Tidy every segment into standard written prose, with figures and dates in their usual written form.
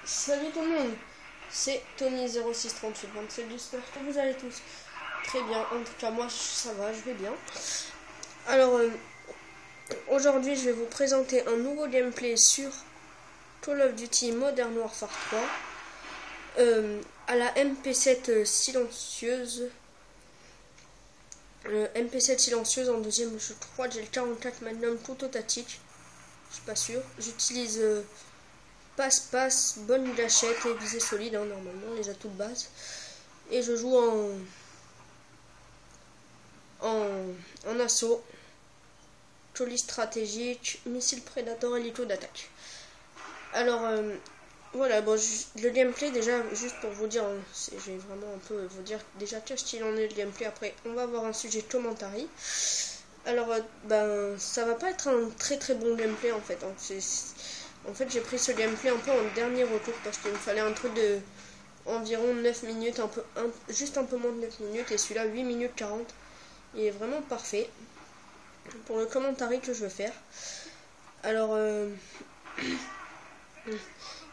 Salut tout le monde, c'est Tony063827, j'espère que vous allez tous très bien. En tout cas moi ça va, je vais bien. Alors aujourd'hui je vais vous présenter un nouveau gameplay sur Call of Duty Modern Warfare 3 à la MP7 silencieuse. MP7 silencieuse en deuxième, je crois que j'ai le 44 Magnum tout automatique, je suis pas sûr. J'utilise passe-passe, bonne gâchette et visée solide, hein, normalement, les atouts de base. Et je joue en assaut, colis stratégique, missile prédateur, hélico d'attaque. Alors, voilà, bon, le gameplay, déjà, juste pour vous dire, je vais vraiment un peu vous dire déjà qu'est-ce qu'il en est le gameplay. Après, on va avoir un sujet de commentary. Alors, ça va pas être un très très bon gameplay en fait. En fait, j'ai pris ce gameplay un peu en dernier retour parce qu'il me fallait un truc de environ 9 minutes, juste un peu moins de 9 minutes, et celui-là 8 minutes 40. Il est vraiment parfait pour le commentary que je veux faire. Alors, je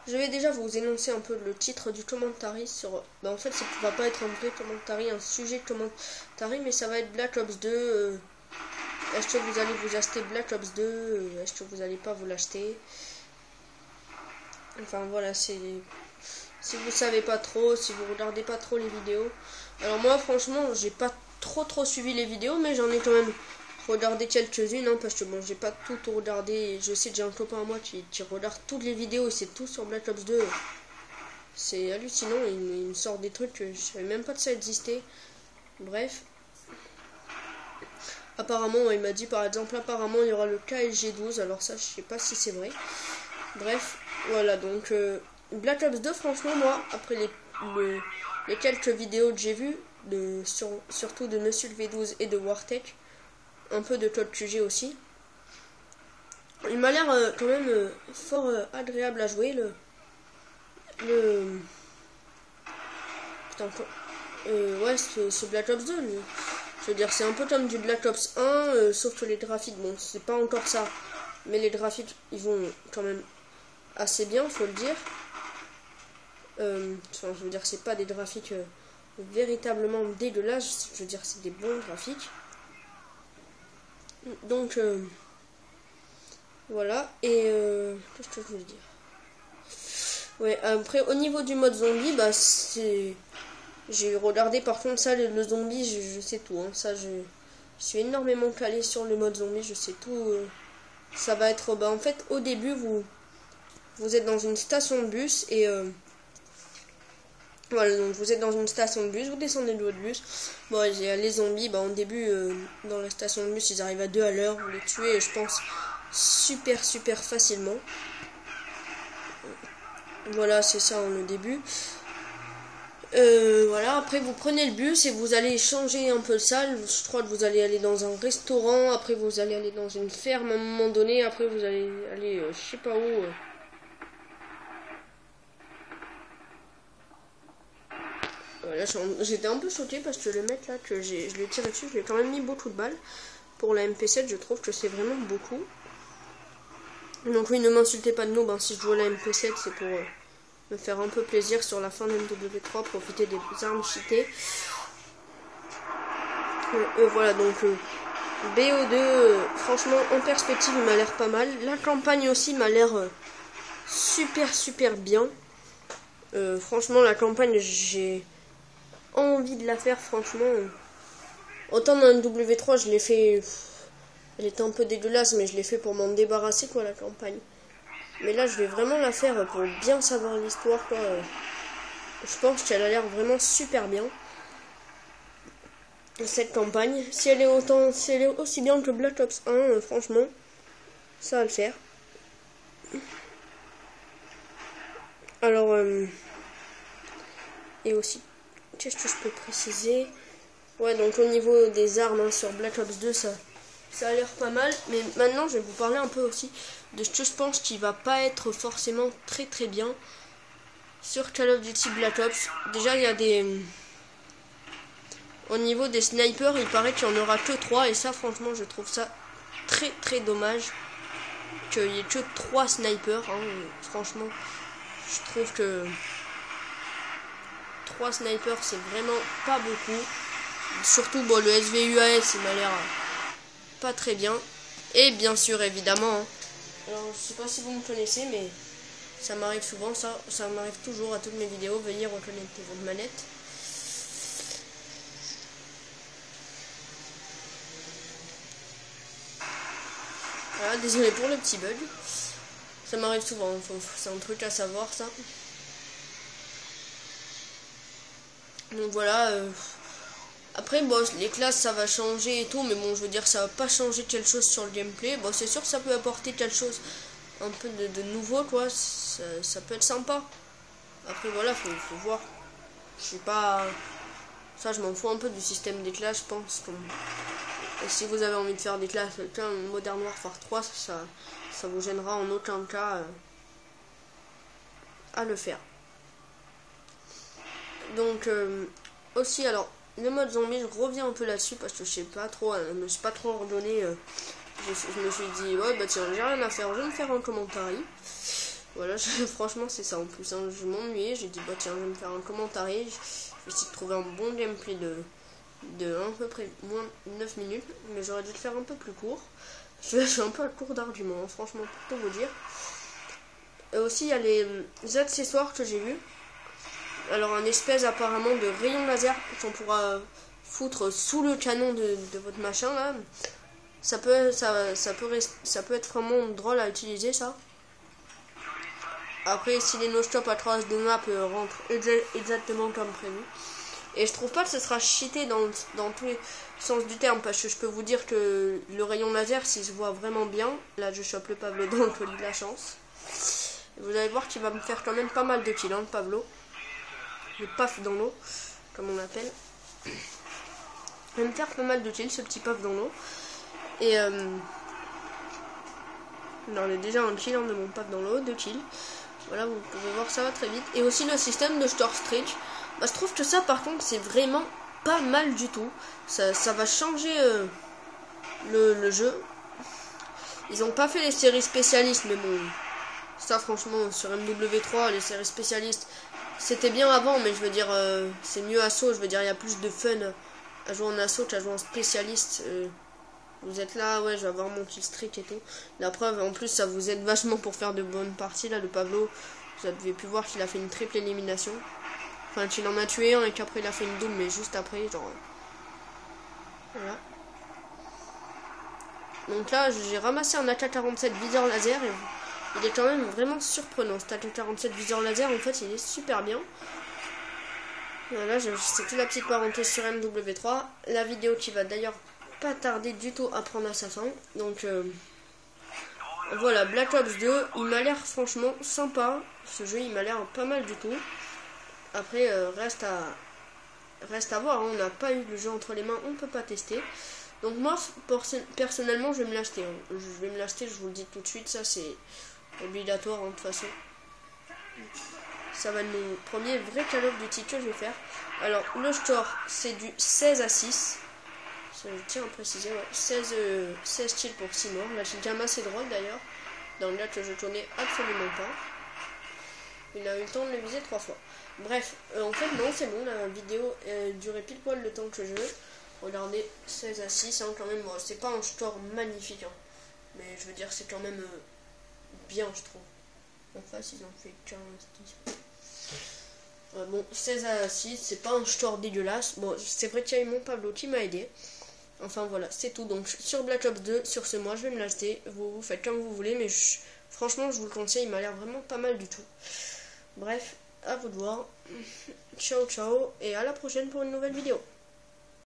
vais déjà vous énoncer un peu le titre du commentary sur... en fait, ça va pas être un vrai commentary, un sujet de commentary, mais ça va être Black Ops 2. Est-ce que vous allez vous acheter Black Ops 2 Est-ce que vous allez pas vous l'acheter? Enfin voilà, si vous savez pas trop, si vous regardez pas trop les vidéos. Alors moi franchement j'ai pas trop suivi les vidéos, mais j'en ai quand même regardé quelques-unes, hein, parce que bon, j'ai pas tout regardé. Je sais que j'ai un copain à moi qui regarde toutes les vidéos et c'est tout sur Black Ops 2. C'est hallucinant, il me sort des trucs que je savais même pas que ça existait. Bref. Apparemment, il m'a dit par exemple, apparemment il y aura le KSG12, alors ça je sais pas si c'est vrai. Bref, voilà, donc Black Ops 2, franchement, moi, après les quelques vidéos que j'ai vues, surtout de Monsieur le V12 et de Wartech, un peu de Code QG aussi, il m'a l'air quand même fort agréable à jouer. Putain, ouais, ce Black Ops 2, je veux dire, c'est un peu comme du Black Ops 1, sauf que les graphiques, bon, c'est pas encore ça, mais les graphiques, ils vont quand même assez bien, faut le dire. Enfin, je veux dire, c'est pas des graphiques véritablement dégueulasses, je veux dire, c'est des bons graphiques. Donc, voilà, et qu'est-ce que je veux dire? Ouais, après, au niveau du mode zombie, j'ai regardé par contre ça, le zombie, je sais tout, hein, ça, je suis énormément calé sur le mode zombie, je sais tout. Ça va être, en fait, au début, vous êtes dans une station de bus et voilà, donc vous êtes dans une station de bus, vous descendez de votre bus. Bon, les zombies, au début, dans la station de bus, ils arrivent à 2 à l'heure, vous les tuez, je pense, super facilement. Voilà, c'est ça le début. Voilà, après vous prenez le bus et vous allez changer un peu de salle. Je crois que vous allez aller dans un restaurant, après vous allez aller dans une ferme à un moment donné, après vous allez aller je sais pas où. Voilà, j'étais un peu choquée parce que le mec là que je lui ai tiré dessus, je lui ai quand même mis beaucoup de balles. Pour la MP7, je trouve que c'est vraiment beaucoup. Donc oui, ne m'insultez pas de noob, hein, si je joue à la MP7, c'est pour me faire un peu plaisir sur la fin de MW3, profiter des armes cheatées. Voilà, donc BO2, franchement, en perspective, il m'a l'air pas mal. La campagne aussi m'a l'air super bien. Franchement, la campagne, j'ai envie de la faire, franchement. Autant dans MW3, je l'ai fait... Elle était un peu dégueulasse, mais je l'ai fait pour m'en débarrasser, quoi, la campagne. Mais là, je vais vraiment la faire pour bien savoir l'histoire, quoi. Je pense qu'elle a l'air vraiment super bien, cette campagne. Si elle est aussi bien que Black Ops 1, franchement, ça va le faire. Alors, et aussi, qu'est-ce que je peux préciser? Ouais, donc au niveau des armes, hein, sur Black Ops 2, ça a l'air pas mal. Mais maintenant, je vais vous parler un peu aussi de ce que je pense qui va pas être forcément très bien sur Call of Duty Black Ops. Déjà, il y a des... Au niveau des snipers, il paraît qu'il n'y en aura que 3. Et ça, franchement, je trouve ça très dommage qu'il n'y ait que 3 snipers. Hein. Franchement, Je trouve que 3 snipers c'est vraiment pas beaucoup. Surtout bon, le SVUAS il m'a l'air pas très bien. Et bien sûr évidemment, hein. Alors je sais pas si vous me connaissez mais ça m'arrive souvent, ça m'arrive toujours à toutes mes vidéos, veuillez reconnecter votre manette. Voilà, désolé pour le petit bug. Ça m'arrive souvent, c'est un truc à savoir ça. Donc voilà, après bon, les classes ça va changer et tout, mais bon je veux dire ça va pas changer quelque chose sur le gameplay. Bon c'est sûr que ça peut apporter quelque chose un peu de nouveau quoi, ça peut être sympa. Après voilà, faut voir. Je sais pas, ça je m'en fous un peu du système des classes, je pense. Et si vous avez envie de faire des classes comme Modern Warfare 3, ça vous gênera en aucun cas à le faire. Donc aussi alors le mode zombie, je reviens un peu là-dessus parce que je sais pas trop, je me suis pas trop ordonné. Je me suis dit ouais bah tiens j'ai rien à faire, je vais me faire un commentaire. Voilà, franchement c'est ça en plus, hein, je m'ennuyais, j'ai dit bah tiens je vais me faire un commentaire. Je vais essayer de trouver un bon gameplay de à peu près moins 9 minutes, mais j'aurais dû le faire un peu plus court. Je suis un peu à court d'arguments, franchement, pour tout vous dire. Et aussi, il y a les accessoires que j'ai vus. Alors, un espèce apparemment de rayon laser qu'on pourra foutre sous le canon de votre machin là. Ça peut être vraiment drôle à utiliser ça. Après, si les no-stop à trace de map rentrent exactement comme prévu. Et je trouve pas que ce sera cheaté dans tous les sens du terme, parce que je peux vous dire que le rayon laser, s'il se voit vraiment bien, là je chope le Pablo dans le colis de la chance. Et vous allez voir qu'il va me faire quand même pas mal de kills, hein, le Pablo. Le paf dans l'eau, comme on l'appelle. Il va me faire pas mal de kills, ce petit paf dans l'eau. Et on est déjà un kill hein, de mon paf dans l'eau, 2 kills. Voilà, vous pouvez voir, ça va très vite. Et aussi le système de Store Stretch. Bah, je trouve que ça, par contre, c'est vraiment pas mal du tout. Ça va changer le jeu. Ils ont pas fait les séries spécialistes, mais bon, ça, franchement, sur MW3, les séries spécialistes, c'était bien avant, mais je veux dire, c'est mieux assaut. Je veux dire, il y a plus de fun à jouer en assaut qu'à jouer en spécialiste. Vous êtes là, ouais, je vais avoir mon kill streak et tout. La preuve, en plus, ça vous aide vachement pour faire de bonnes parties. Là, le Pablo, vous avez pu voir qu'il a fait une triple élimination. Enfin, qu'il en a tué un et qu'après il a fait une double, mais juste après, genre. Voilà. Donc là, j'ai ramassé un AK-47 viseur laser et il est quand même vraiment surprenant. Cet AK-47 viseur laser, en fait, il est super bien. Voilà, c'est toute la petite parenthèse sur MW3. La vidéo qui va d'ailleurs pas tarder du tout à prendre à sa fin. Donc, voilà, Black Ops 2, il m'a l'air franchement sympa. Ce jeu, il m'a l'air pas mal du tout. Après, reste à voir, hein. On n'a pas eu le jeu entre les mains, on ne peut pas tester. Donc moi, personnellement, je vais me l'acheter. Hein. Je vais me l'acheter, je vous le dis tout de suite, ça c'est obligatoire hein, de toute façon. Ça va être le premier vrai Call of Duty que je vais faire. Alors, le score, c'est du 16 à 6. Ça, je tiens à préciser, ouais. 16 kills pour 6 morts. Là, j'ai déjà assez drôle d'ailleurs. Dans le gars que je tournais absolument pas. Il a eu le temps de le viser 3 fois. Bref, en fait non c'est bon, la vidéo durait pile poil le temps que je veux. Regardez, 16 à 6 hein, quand même, bon, c'est pas un score magnifique hein, mais je veux dire c'est quand même bien je trouve. En face ils ont fait 15, 10. Bon, 16 à 6, c'est pas un score dégueulasse. Bon, c'est vrai qu'il y a eu mon Pablo qui m'a aidé. Enfin voilà, c'est tout. Donc sur Black Ops 2, sur ce mois je vais me l'acheter. Vous faites comme vous voulez, mais franchement je vous le conseille, il m'a l'air vraiment pas mal du tout. Bref, à vous de voir. Ciao ciao et à la prochaine pour une nouvelle vidéo.